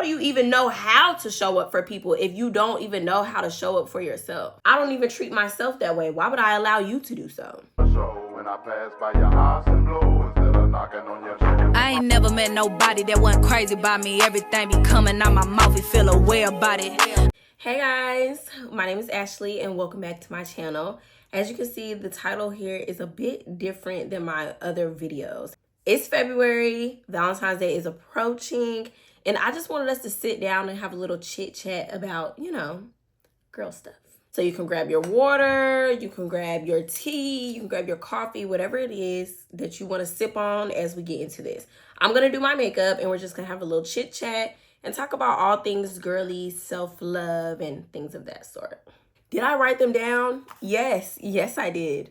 do you even know how to show up for people if you don't even know how to show up for yourself? I don't even treat myself that way. Why would I allow you to do so? When I pass by your house and blow, instead of knocking on your door. I ain't never met nobody that wasn't crazy about me. Everything be coming out my mouth, you feel a way about it. Hey guys, my name is Ashley and welcome back to my channel. As you can see, the title here is a bit different than my other videos. It's February, Valentine's Day is approaching, and I just wanted us to sit down and have a little chit chat about, you know, girl stuff. So you can grab your water, you can grab your tea, you can grab your coffee, whatever it is that you want to sip on as we get into this. I'm going to do my makeup and we're just going to have a little chit chat and talk about all things girly, self-love, and things of that sort. Did I write them down? Yes, I did.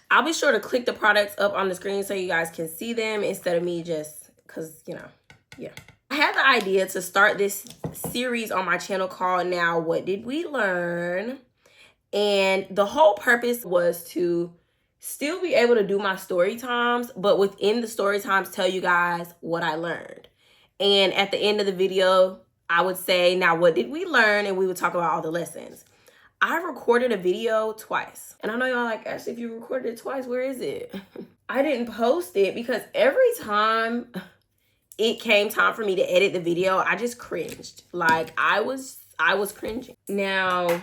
I'll be sure to click the products up on the screen so you guys can see them instead of me just, because, you know, yeah. I had the idea to start this series on my channel called Now What Did We Learn? And the whole purpose was to still be able to do my story times, but within the story times, tell you guys what I learned. And at the end of the video, I would say, now what did we learn? And we would talk about all the lessons. I recorded a video twice. And I know y'all like, Ashley, if you recorded it twice, where is it? I didn't post it because every time it came time for me to edit the video, I just cringed. Like I was cringing. Now,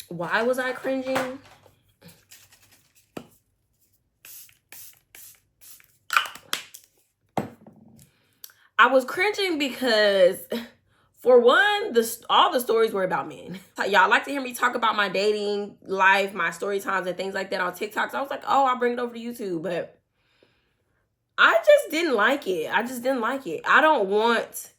why was I cringing? I was cringing because, for one, all the stories were about men. Y'all like to hear me talk about my dating life, my story times, and things like that on TikTok. So I was like, oh, I'll bring it over to YouTube. But I just didn't like it. I don't want,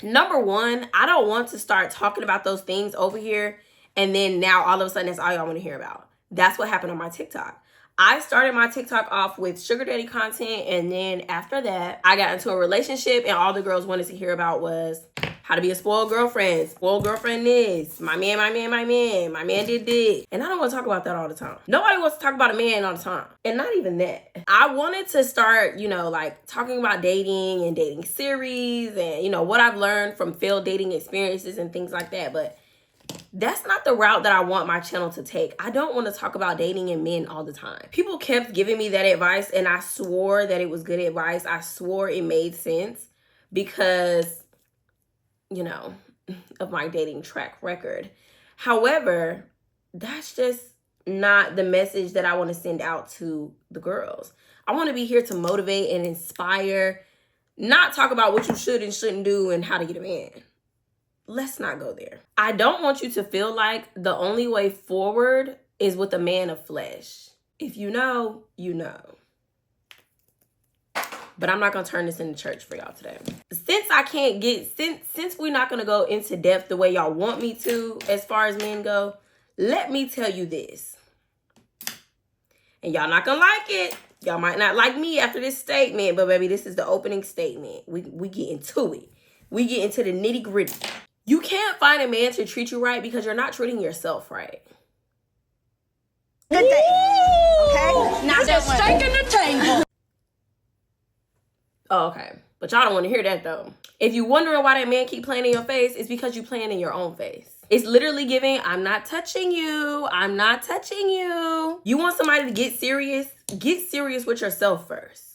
number one, I don't want to start talking about those things over here. And then now all of a sudden, that's all y'all want to hear about. That's what happened on my TikTok. I started my TikTok off with sugar daddy content. And then after that, I got into a relationship and all the girls wanted to hear about was how to be a spoiled girlfriend. Spoiled girlfriend is my man did this. And I don't want to talk about that all the time. Nobody wants to talk about a man all the time. And not even that. I wanted to start, you know, like talking about dating and dating series and, you know, what I've learned from failed dating experiences and things like that. But that's not the route that I want my channel to take. I don't want to talk about dating and men all the time. People kept giving me that advice and I swore that it was good advice. I swore it made sense because, you know, of my dating track record. However, that's just not the message that I want to send out to the girls. I want to be here to motivate and inspire, not talk about what you should and shouldn't do and how to get a man. Let's not go there. I don't want you to feel like the only way forward is with a man of flesh. If you know, you know. But I'm not going to turn this into church for y'all today. Since we're not going to go into depth the way y'all want me to as far as men go, let me tell you this. And y'all not going to like it. Y'all might not like me after this statement, but baby, this is the opening statement. We get into it. We get into the nitty gritty. You can't find a man to treat you right because you're not treating yourself right. Good day. Okay? Now just shaking the table. Oh, okay. But y'all don't want to hear that though. If you're wondering why that man keep playing in your face, it's because you playing in your own face. It's literally giving, I'm not touching you. I'm not touching you. You want somebody to get serious? Get serious with yourself first.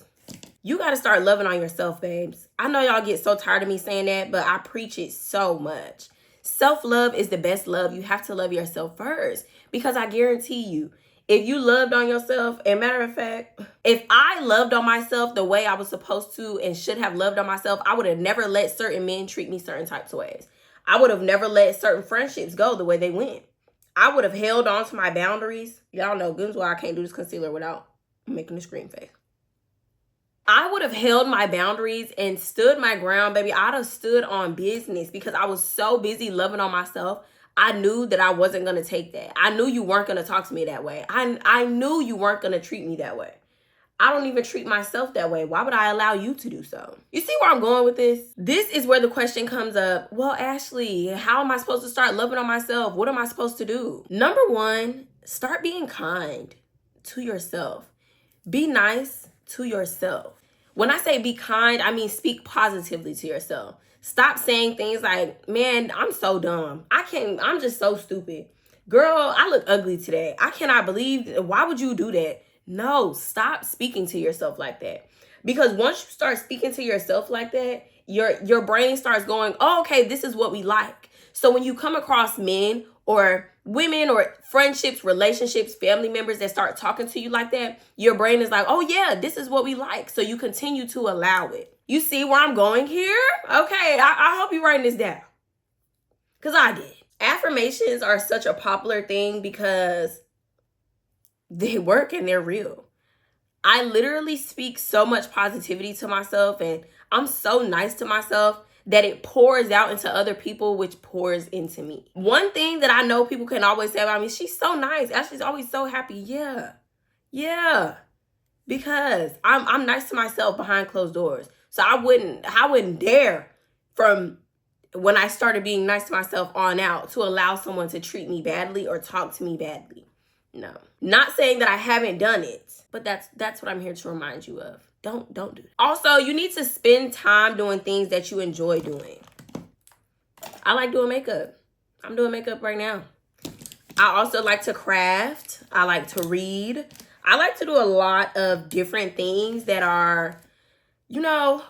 You got to start loving on yourself, babes. I know y'all get so tired of me saying that, but I preach it so much. Self-love is the best love. You have to love yourself first because I guarantee you, if you loved on yourself, and matter of fact, if I loved on myself the way I was supposed to and should have loved on myself, I would have never let certain men treat me certain types of ways. I would have never let certain friendships go the way they went. I would have held on to my boundaries. Y'all know goodness why I can't do this concealer without making a scream face. I would have held my boundaries and stood my ground, baby. I'd have stood on business because I was so busy loving on myself. I knew that I wasn't going to take that. I knew you weren't going to talk to me that way. I knew you weren't going to treat me that way. I don't even treat myself that way. Why would I allow you to do so? You see where I'm going with this? This is where the question comes up. Well, Ashley, how am I supposed to start loving on myself? What am I supposed to do? Number one, start being kind to yourself. Be nice to yourself. When I say be kind, I mean speak positively to yourself. Stop saying things like, man, I'm so dumb. I'm just so stupid. Girl, I look ugly today. I cannot believe, why would you do that? No, stop speaking to yourself like that. Because once you start speaking to yourself like that, your brain starts going, oh, okay, this is what we like. So when you come across men or women or friendships, relationships, family members that start talking to you like that, your brain is like, oh yeah, this is what we like. So you continue to allow it. You see where I'm going here? Okay, I hope you're writing this down. Because I did. Affirmations are such a popular thing because they work and they're real. I literally speak so much positivity to myself, and I'm so nice to myself that it pours out into other people, which pours into me. One thing that I know people can always say about me, she's so nice. Ashley's always so happy. Yeah. Because I'm nice to myself behind closed doors. So I wouldn't dare, from when I started being nice to myself on out, to allow someone to treat me badly or talk to me badly. No. Not saying that I haven't done it, but that's what I'm here to remind you of. Don't do it. Also, you need to spend time doing things that you enjoy doing. I like doing makeup. I'm doing makeup right now. I also like to craft. I like to read. I like to do a lot of different things that are,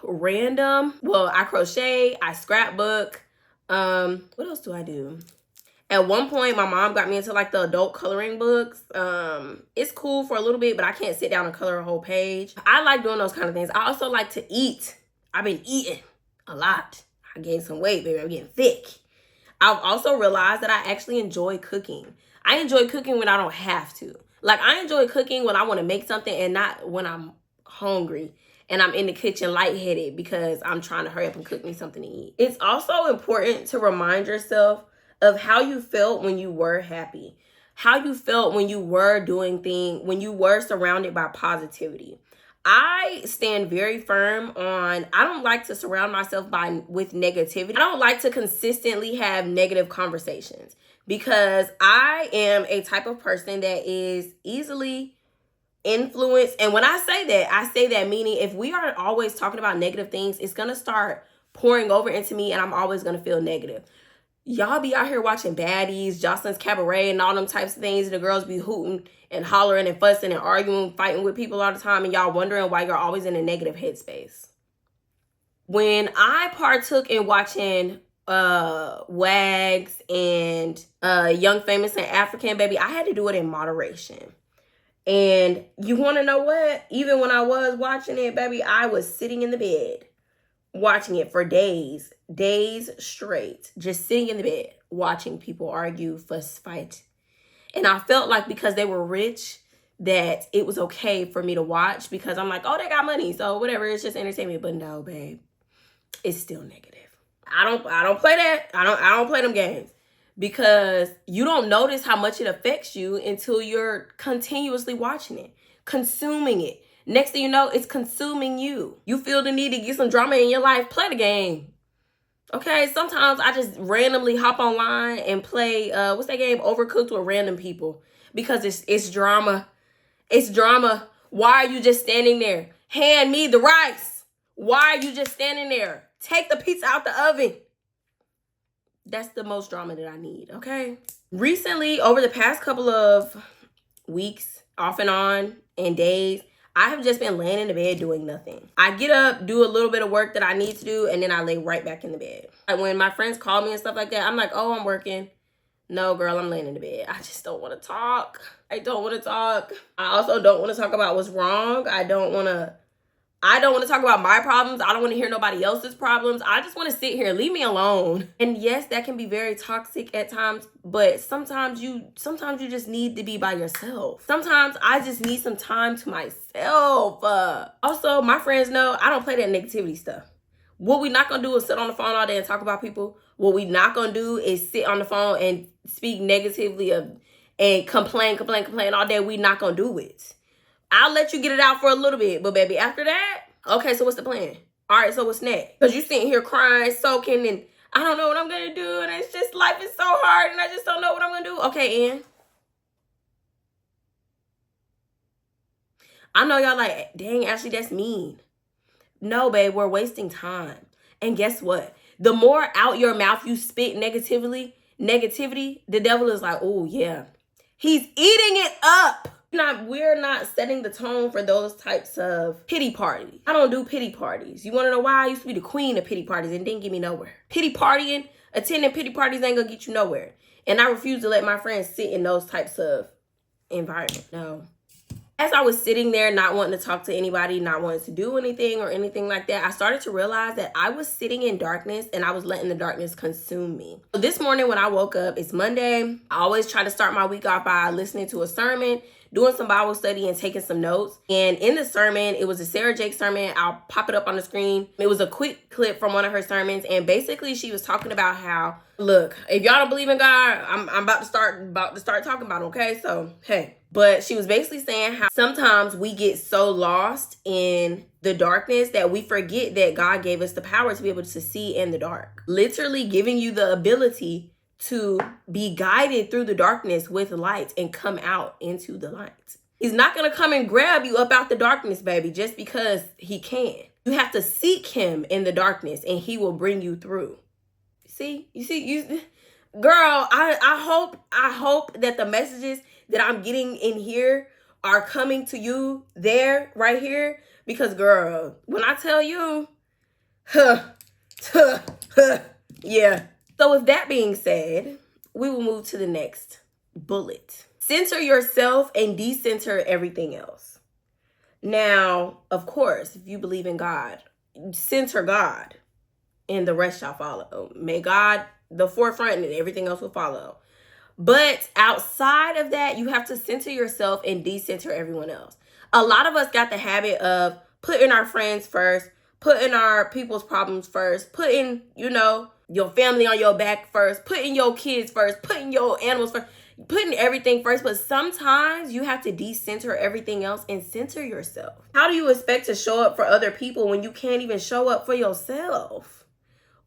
random. Well, I crochet, I scrapbook. What else do I do? At one point, my mom got me into like the adult coloring books. It's cool for a little bit, but I can't sit down and color a whole page. I like doing those kind of things. I also like to eat. I've been eating a lot. I gained some weight, baby. I'm getting thick. I've also realized that I actually enjoy cooking. I enjoy cooking when I don't have to. Like, I enjoy cooking when I want to make something and not when I'm hungry and I'm in the kitchen lightheaded because I'm trying to hurry up and cook me something to eat. It's also important to remind yourself of how you felt when you were happy, how you felt when you were doing things, when you were surrounded by positivity. I stand very firm on, I don't like to surround myself with negativity. I don't like to consistently have negative conversations because I am a type of person that is easily influenced. And when I say that meaning if we are always talking about negative things, it's going to start pouring over into me and I'm always going to feel negative. Y'all be out here watching Baddies, Jocelyn's Cabaret, and all them types of things. And the girls be hooting and hollering and fussing and arguing, fighting with people all the time. And y'all wondering why you're always in a negative headspace. When I partook in watching WAGs and Young, Famous, and African, baby, I had to do it in moderation. And you want to know what? Even when I was watching it, baby, I was sitting in the bed watching it for days straight, just sitting in the bed, watching people argue, fuss, fight. And I felt like because they were rich, that it was okay for me to watch because I'm like, oh, they got money, so whatever, it's just entertainment. But no, babe, it's still negative. I don't play that. I don't play them games because you don't notice how much it affects you until you're continuously watching it, consuming it. Next thing you know, it's consuming you. You feel the need to get some drama in your life, play the game. Okay, sometimes I just randomly hop online and play, what's that game? Overcooked with random people. Because it's drama. It's drama. Why are you just standing there? Hand me the rice. Why are you just standing there? Take the pizza out the oven. That's the most drama that I need, okay? Recently, over the past couple of weeks, off and on, and days, I have just been laying in the bed doing nothing. I get up, do a little bit of work that I need to do, and then I lay right back in the bed. Like when my friends call me and stuff like that, I'm like, oh, I'm working. No, girl, I'm laying in the bed. I just don't want to talk. I don't want to talk. I also don't want to talk about what's wrong. I don't want to talk about my problems. I don't want to hear nobody else's problems. I just want to sit here. Leave me alone. And yes, that can be very toxic at times, but sometimes you just need to be by yourself. Sometimes I just need some time to myself. Also, my friends know I don't play that negativity stuff. What we not going to do is sit on the phone all day and talk about people. What we not going to do is sit on the phone and speak negatively and complain all day. We not going to do it. I'll let you get it out for a little bit, but baby, after that, okay, so what's the plan? All right, so what's next? Because you sitting here crying, soaking, and I don't know what I'm going to do, and it's just, life is so hard, and I just don't know what I'm going to do. Okay, Ann. I know y'all like, dang, Ashley, that's mean. No, babe, we're wasting time. And guess what? The more out your mouth you spit negativity, the devil is like, oh yeah, he's eating it up. We're not setting the tone for those types of pity parties. I don't do pity parties. You want to know why? I used to be the queen of pity parties and didn't get me nowhere. Pity partying, attending pity parties ain't gonna get you nowhere. And I refuse to let my friends sit in those types of environment. No. As I was sitting there not wanting to talk to anybody, not wanting to do anything or anything like that, I started to realize that I was sitting in darkness and I was letting the darkness consume me. So this morning when I woke up, it's Monday. I always try to start my week off by listening to a sermon, doing some Bible study, and taking some notes. And in the sermon, it was a Sarah Jake sermon. I'll pop it up on the screen. It was a quick clip from one of her sermons. And basically she was talking about how, look, if y'all don't believe in God, I'm about to start talking about it, okay? So, hey. But she was basically saying how sometimes we get so lost in the darkness that we forget that God gave us the power to be able to see in the dark. Literally giving you the ability to be guided through the darkness with light and come out into the light. He's not going to come and grab you up out the darkness, baby, just because he can. You have to seek him in the darkness and he will bring you through. Girl, I hope that the messages that I'm getting in here are coming to you there, right here. Because, girl, when I tell you, yeah. So with that being said, we will move to the next bullet. Center yourself and decenter everything else. Now, of course, if you believe in God, center God and the rest shall follow. May God the forefront and everything else will follow. But outside of that, you have to center yourself and decenter everyone else. A lot of us got the habit of putting our friends first, putting our people's problems first, putting, your family on your back first, putting your kids first, putting your animals first, putting everything first. But sometimes you have to decenter everything else and center yourself. How do you expect to show up for other people when you can't even show up for yourself?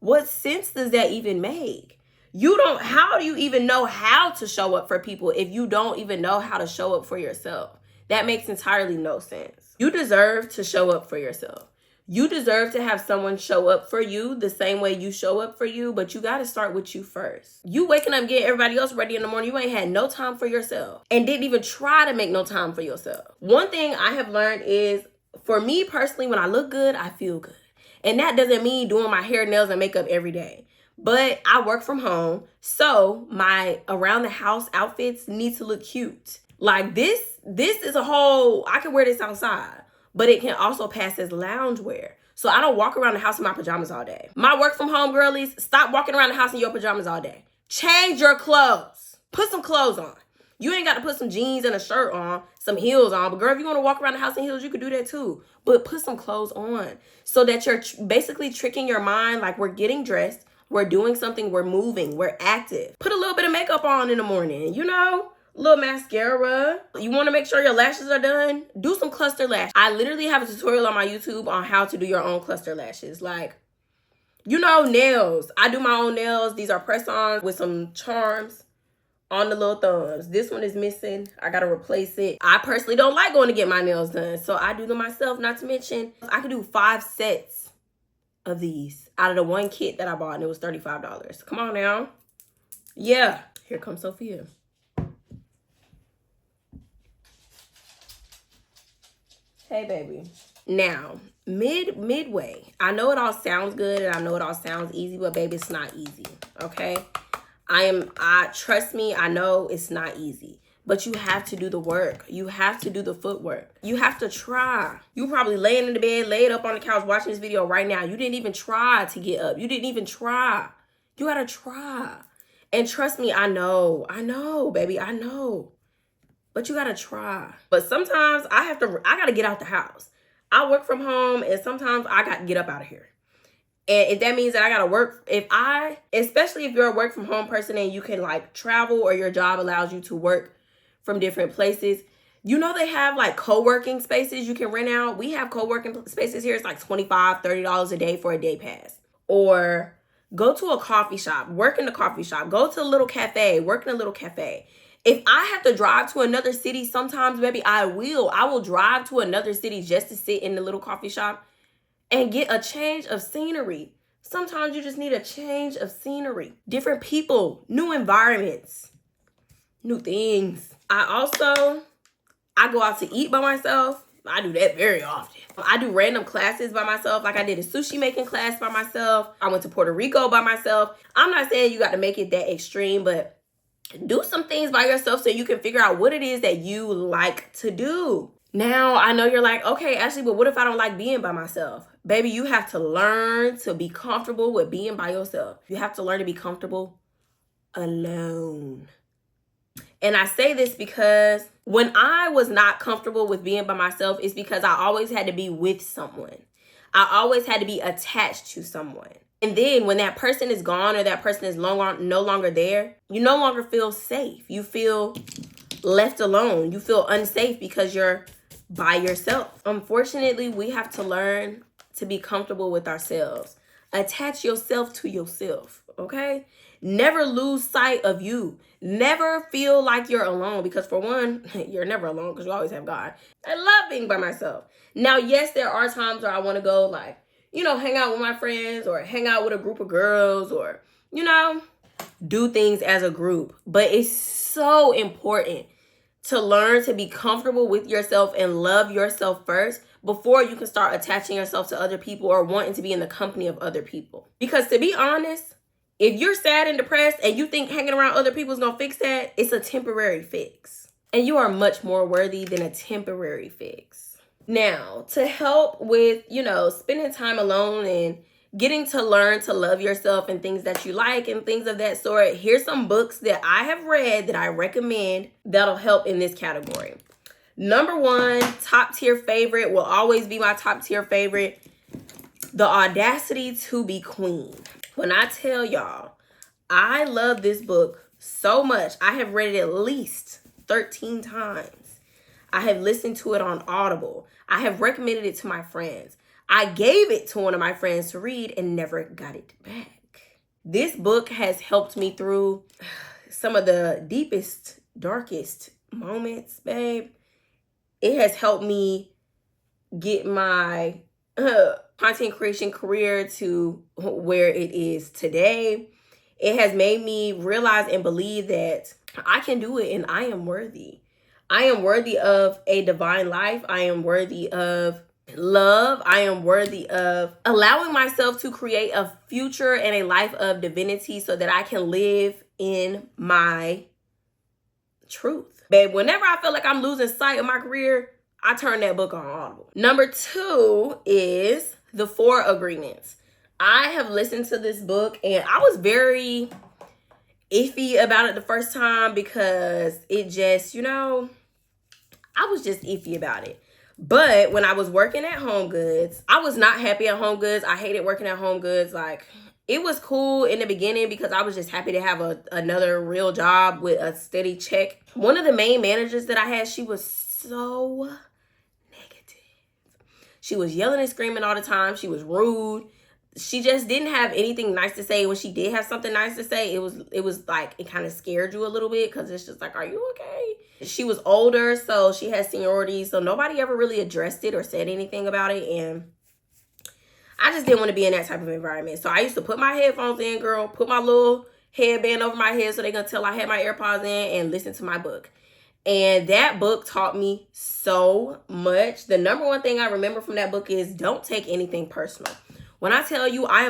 What sense does that even make? How do you even know how to show up for people if you don't even know how to show up for yourself? That makes entirely no sense. You deserve to show up for yourself. You deserve to have someone show up for you the same way you show up for you, but you got to start with you first. You waking up, getting everybody else ready in the morning, you ain't had no time for yourself and didn't even try to make no time for yourself. One thing I have learned is, for me personally, when I look good, I feel good. And that doesn't mean doing my hair, nails, and makeup every day. But I work from home, so my around the house outfits need to look cute. Like this is a whole, I can wear this outside, but it can also pass as loungewear. So I don't walk around the house in my pajamas all day. My work from home girlies, stop walking around the house in your pajamas all day. Change your clothes. Put some clothes on. You ain't got to put some jeans and a shirt on, some heels on. But girl, if you want to walk around the house in heels, you could do that too. But put some clothes on so that you're basically tricking your mind like we're getting dressed. We're doing something, we're moving, we're active. Put a little bit of makeup on in the morning, a little mascara. You want to make sure your lashes are done? Do some cluster lashes. I literally have a tutorial on my YouTube on how to do your own cluster lashes. Like, nails. I do my own nails. These are press-ons with some charms on the little thumbs. This one is missing. I got to replace it. I personally don't like going to get my nails done, so I do them myself. Not to mention, I could do 5 sets of these out of the one kit that I bought, and it was $35. Come on now. Yeah, here comes Sophia. Hey, baby. Now, midway. I know it all sounds good and I know it all sounds easy, but baby, it's not easy. Okay? Trust me, I know it's not easy. But you have to do the work. You have to do the footwork. You have to try. You probably laying in the bed, laid up on the couch watching this video right now. You didn't even try to get up. You didn't even try. You gotta try. And trust me, I know, baby, I know. But you gotta try. But sometimes I gotta get out the house. I work from home and sometimes I gotta get up out of here. And if that means that I gotta work, especially if you're a work from home person and you can like travel or your job allows you to work from different places, they have like co-working spaces you can rent out. We have co-working spaces here. It's like $25, $30 a day for a day pass. Or go to a coffee shop, work in the coffee shop, go to a little cafe, work in a little cafe. If I have to drive to another city, sometimes, baby, I will drive to another city just to sit in the little coffee shop and get a change of scenery. Sometimes you just need a change of scenery, different people, new environments, new things. I go out to eat by myself. I do that very often. I do random classes by myself. Like I did a sushi making class by myself. I went to Puerto Rico by myself. I'm not saying you got to make it that extreme, but do some things by yourself so you can figure out what it is that you like to do. Now, I know you're like, okay, Ashley, but what if I don't like being by myself? Baby, you have to learn to be comfortable with being by yourself. You have to learn to be comfortable alone. And I say this because when I was not comfortable with being by myself, it's because I always had to be with someone. I always had to be attached to someone. And then when that person is gone or that person is no longer there, you no longer feel safe. You feel left alone. You feel unsafe because you're by yourself. Unfortunately, we have to learn to be comfortable with ourselves. Attach yourself to yourself, okay? Never lose sight of you. Never feel like you're alone because for one, you're never alone because you always have God. I love being by myself. Now, yes, there are times where I want to go like, hang out with my friends or hang out with a group of girls or, do things as a group. But it's so important to learn to be comfortable with yourself and love yourself first before you can start attaching yourself to other people or wanting to be in the company of other people. Because to be honest, if you're sad and depressed and you think hanging around other people is going to fix that, it's a temporary fix. And you are much more worthy than a temporary fix. Now, to help with, spending time alone and getting to learn to love yourself and things that you like and things of that sort, here's some books that I have read that I recommend that'll help in this category. Number one, top tier favorite, will always be my top tier favorite, The Audacity to Be Queen. When I tell y'all, I love this book so much. I have read it at least 13 times. I have listened to it on Audible. I have recommended it to my friends. I gave it to one of my friends to read and never got it back. This book has helped me through some of the deepest, darkest moments, babe. It has helped me get my content creation career to where it is today. It has made me realize and believe that I can do it and I am worthy. I am worthy of a divine life. I am worthy of love. I am worthy of allowing myself to create a future and a life of divinity so that I can live in my truth. Babe, whenever I feel like I'm losing sight of my career, I turn that book on Audible. Number two is The 4 Agreements. I have listened to this book and I was very iffy about it the first time because it just, I was just iffy about it. But when I was working at Home Goods, I was not happy at Home Goods. I hated working at Home Goods. Like, it was cool in the beginning because I was just happy to have another real job with a steady check. One of the main managers that I had, she was so negative. She was yelling and screaming all the time. She was rude. She just didn't have anything nice to say. When she did have something nice to say, it was like, it kind of scared you a little bit because it's just like, are you okay? She was older, so she had seniority, so nobody ever really addressed it or said anything about it, and I just didn't want to be in that type of environment. So I used to put my headphones in, girl, put my little headband over my head so they gonna tell I had my AirPods in and listen to my book. And that book taught me so much. The number one thing I remember from that book is don't take anything personal. When I tell you I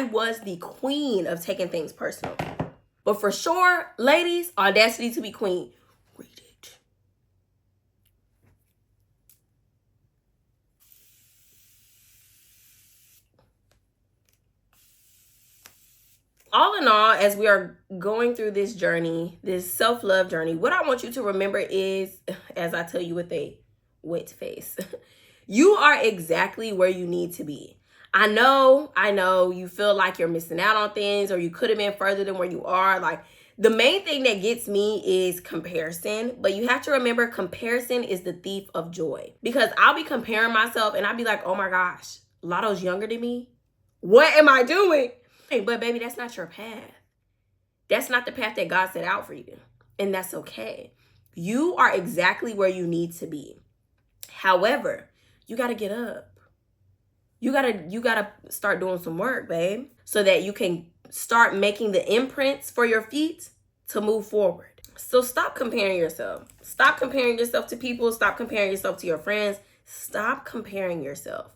was the queen of taking things personal. But for sure, ladies, Audacity to Be Queen. Read it. All in all, as we are going through this journey, this self-love journey, what I want you to remember is, as I tell you with a wet face, you are exactly where you need to be. I know you feel like you're missing out on things or you could have been further than where you are. Like, the main thing that gets me is comparison. But you have to remember, comparison is the thief of joy. Because I'll be comparing myself and I'll be like, oh my gosh, Lotto's younger than me. What am I doing? Hey, but baby, that's not your path. That's not the path that God set out for you. And that's okay. You are exactly where you need to be. However, you got to get up. You gotta start doing some work, babe, so that you can start making the imprints for your feet to move forward. So stop comparing yourself. Stop comparing yourself to people. Stop comparing yourself to your friends. Stop comparing yourself.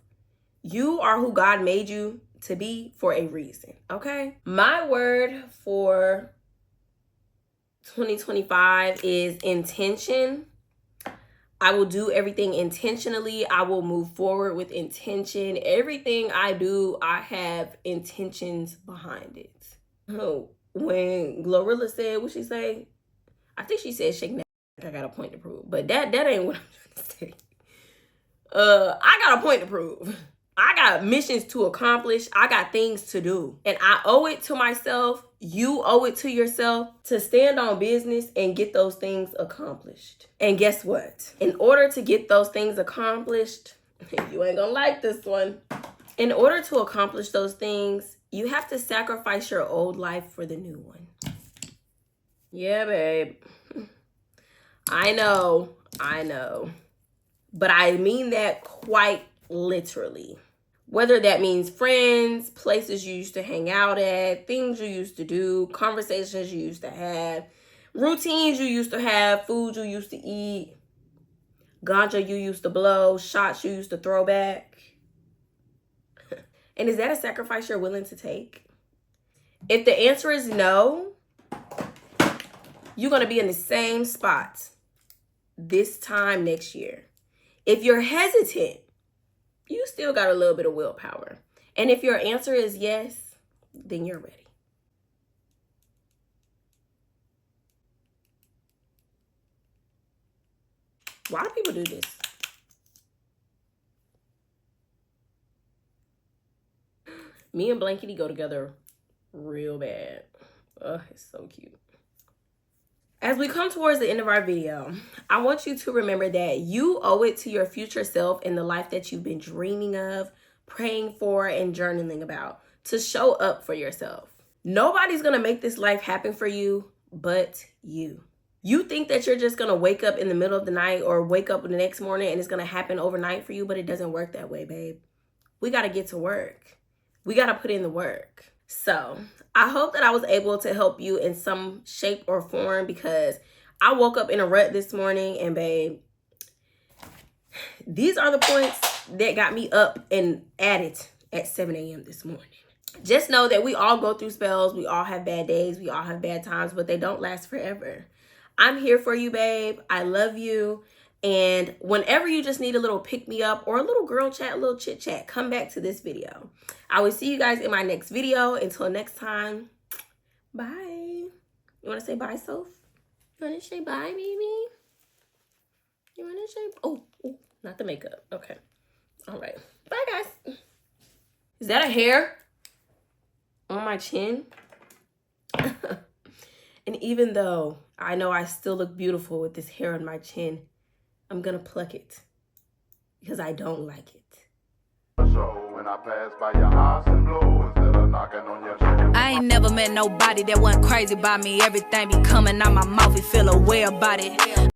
You are who God made you to be for a reason, okay? My word for 2025 is intention. I will do everything intentionally. I will move forward with intention. Everything I do, I have intentions behind it. Oh, when Glorilla said, what she say? I think she said, shake that, I got a point to prove. But that ain't what I'm trying to say. I got a point to prove. I got missions to accomplish. I got things to do. And I owe it to myself. You owe it to yourself to stand on business and get those things accomplished. And guess what? In order to get those things accomplished, you ain't gonna like this one. In order to accomplish those things, you have to sacrifice your old life for the new one. Yeah, babe. I know. But I mean that quite literally. Whether that means friends, places you used to hang out at, things you used to do, conversations you used to have, routines you used to have, food you used to eat, ganja you used to blow, shots you used to throw back. And is that a sacrifice you're willing to take? If the answer is no, you're going to be in the same spot this time next year. If you're hesitant, you still got a little bit of willpower. And if your answer is yes, then you're ready. Why do people do this? Me and Blankety go together real bad. Oh, it's so cute. As we come towards the end of our video, I want you to remember that you owe it to your future self in the life that you've been dreaming of, praying for, and journaling about to show up for yourself. Nobody's going to make this life happen for you but you. You think that you're just going to wake up in the middle of the night or wake up the next morning and it's going to happen overnight for you, but it doesn't work that way, babe. We got to get to work. We got to put in the work. So I hope that I was able to help you in some shape or form, because I woke up in a rut this morning and babe, these are the points that got me up and at it at 7 a.m. this morning. Just know that we all go through spells. We all have bad days. We all have bad times, but they don't last forever. I'm here for you, babe. I love you. And whenever you just need a little pick me up or a little girl chat, a little chit chat, come back to this video. I will see you guys in my next video. Until next time, bye. You want to say bye, Soph? You want to say bye, baby? You want to say, oh, not the makeup. Okay. All right. Bye, guys. Is that a hair on my chin? And even though I know I still look beautiful with this hair on my chin, I'm gonna pluck it because I don't like it. So when I pass by your house and blow, instead of knocking on your door. I ain't never met nobody that wasn't crazy about me. Everything be coming out my mouth, it feel a way about it.